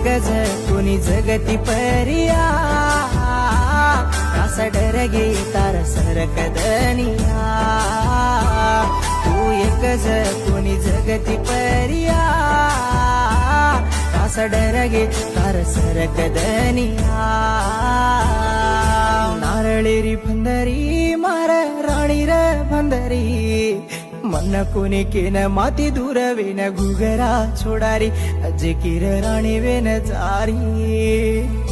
एकच कोणी जगती परिया कासा डरगे तार सरक दनिया तू एकच कोणी जगती परिया कासा डरगे तार सरक दनिया नारळेरी भंदरी मार राणी र भंदरी मन कोणी केन माती दूर वेन घुगरा छोडारी अजे किर राणी वेन जारी